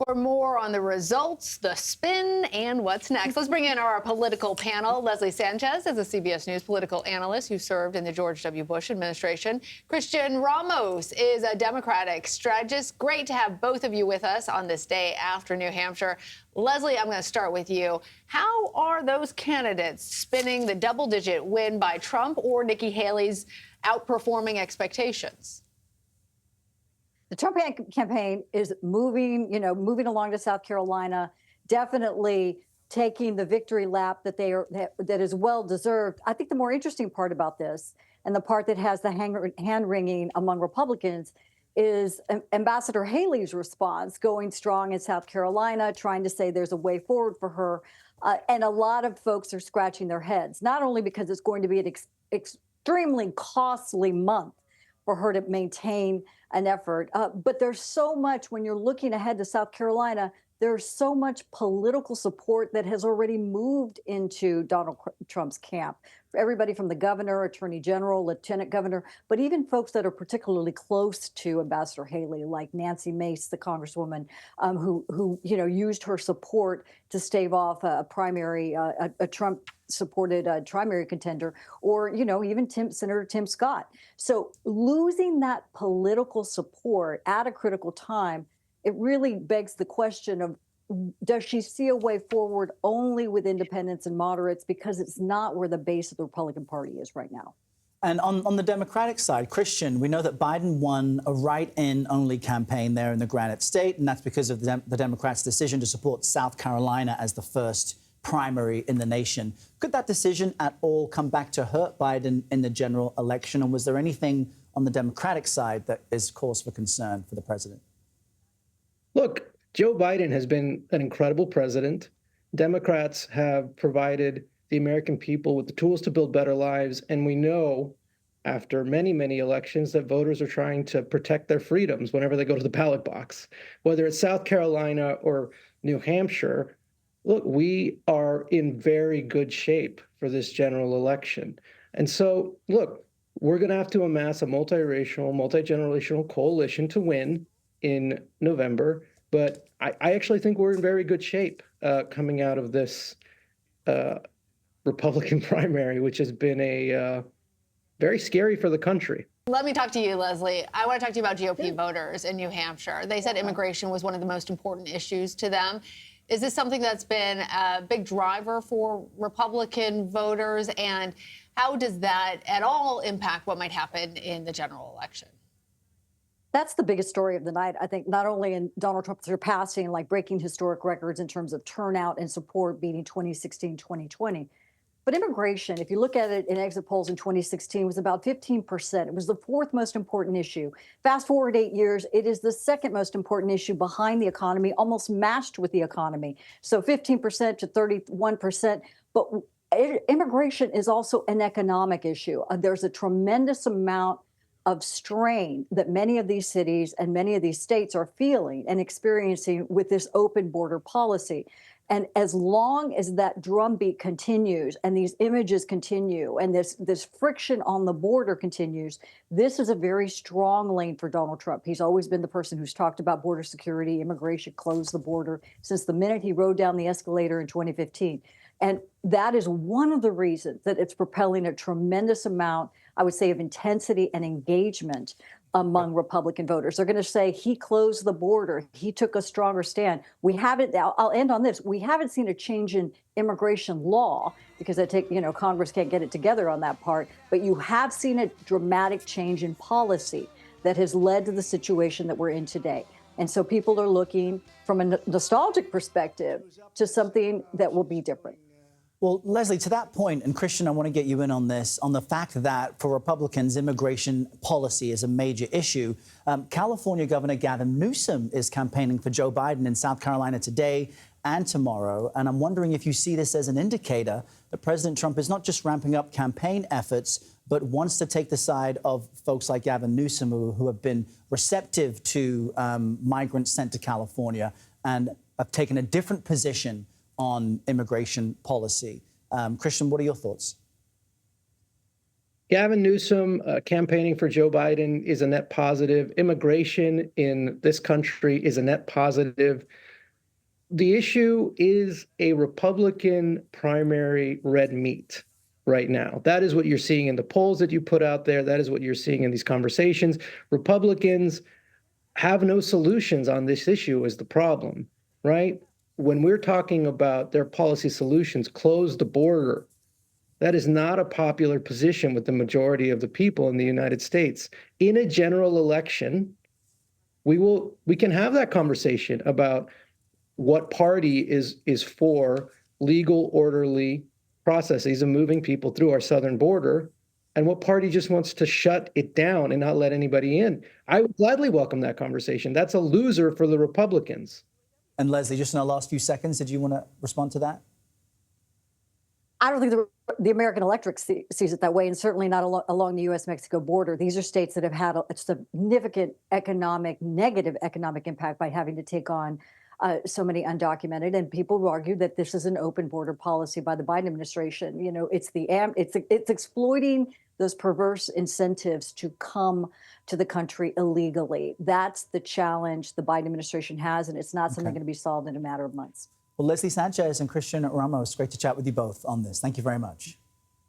For more on the results, the spin, and what's next, let's bring in our political panel. Leslie Sanchez is a CBS News political analyst who served in the George W. Bush administration. Kristian Ramos is a Democratic strategist. Great to have both of you with us on this day after New Hampshire. Leslie, I'm going to start with you. How are those candidates spinning the double-digit win by Trump or Nikki Haley's outperforming expectations? The Trump campaign is moving along to South Carolina, definitely taking the victory lap that is well deserved. I think the more interesting part about this, and the part that has the hand wringing among Republicans, is Ambassador Haley's response, going strong in South Carolina, trying to say there's a way forward for her. And a lot of folks are scratching their heads, not only because it's going to be an extremely costly month for her to maintain an effort. But there's so much, when you're looking ahead to South Carolina, there's so much political support that has already moved into Donald Trump's camp. For everybody from the governor, attorney general, lieutenant governor, but even folks that are particularly close to Ambassador Haley, like Nancy Mace, the congresswoman, who used her support to stave off a primary, a Trump-supported primary contender, or even Senator Tim Scott. So losing that political support at a critical time, it really begs the question of, does she see a way forward only with independents and moderates, because it's not where the base of the Republican Party is right now? And on the Democratic side, Kristian, we know that Biden won a write-in only campaign there in the Granite State, and that's because of the Democrats' decision to support South Carolina as the first primary in the nation. Could that decision at all come back to hurt Biden in the general election? And was there anything on the Democratic side that is cause for concern for the president? Look, Joe Biden has been an incredible president. Democrats have provided the American people with the tools to build better lives. And we know after many, many elections that voters are trying to protect their freedoms whenever they go to the ballot box, whether it's South Carolina or New Hampshire. Look, we are in very good shape for this general election. And so, look, we're going to have to amass a multiracial, multi-generational coalition to win in November. But I actually think we're in very good shape coming out of this Republican primary, which has been very scary for the country. Let me talk to you, Leslie. I want to talk to you about GOP voters in New Hampshire. They said immigration was one of the most important issues to them. Is this something that's been a big driver for Republican voters? And how does that at all impact what might happen in the general election? That's the biggest story of the night, I think, not only in Donald Trump surpassing, breaking historic records in terms of turnout and support, beating 2016, 2020. But immigration, if you look at it in exit polls in 2016, was about 15%. It was the fourth most important issue. Fast forward 8 years, it is the second most important issue behind the economy, almost matched with the economy. So 15% to 31%. But immigration is also an economic issue. There's a tremendous amount of strain that many of these cities and many of these states are feeling and experiencing with this open border policy. And as long as that drumbeat continues and these images continue and this friction on the border continues, this is a very strong lane for Donald Trump. He's always been the person who's talked about border security, immigration, close the border since the minute he rode down the escalator in 2015. And that is one of the reasons that it's propelling a tremendous amount, I would say, of intensity and engagement among Republican voters. They're going to say he closed the border. He took a stronger stand. We haven't, I'll end on this. We haven't seen a change in immigration law because Congress can't get it together on that part. But you have seen a dramatic change in policy that has led to the situation that we're in today. And so people are looking from a nostalgic perspective to something that will be different. Well, Leslie, to that point, and Kristian, I want to get you in on this, on the fact that for Republicans, immigration policy is a major issue. California Governor Gavin Newsom is campaigning for Joe Biden in South Carolina today and tomorrow. And I'm wondering if you see this as an indicator that President Trump is not just ramping up campaign efforts, but wants to take the side of folks like Gavin Newsom, who have been receptive to migrants sent to California and have taken a different position on immigration policy. Kristian, what are your thoughts? Gavin Newsom campaigning for Joe Biden is a net positive. Immigration in this country is a net positive. The issue is a Republican primary red meat right now. That is what you're seeing in the polls that you put out there. That is what you're seeing in these conversations. Republicans have no solutions on this issue is the problem, right? When we're talking about their policy solutions, close the border, that is not a popular position with the majority of the people in the United States. In a general election, we can have that conversation about what party is for legal, orderly processes of moving people through our southern border, and what party just wants to shut it down and not let anybody in. I would gladly welcome that conversation. That's a loser for the Republicans. And Leslie, just in our last few seconds, did you want to respond to that? I don't think the American electorate sees it that way, and certainly not along the U.S.-Mexico border. These are states that have had a significant negative economic impact by having to take on so many undocumented, and people who argue that this is an open border policy by the Biden administration. You know, it's exploiting those perverse incentives to come to the country illegally. That's the challenge the Biden administration has, and it's not something going to be solved in a matter of months. Well, Leslie Sanchez and Kristian Ramos, great to chat with you both on this. Thank you very much.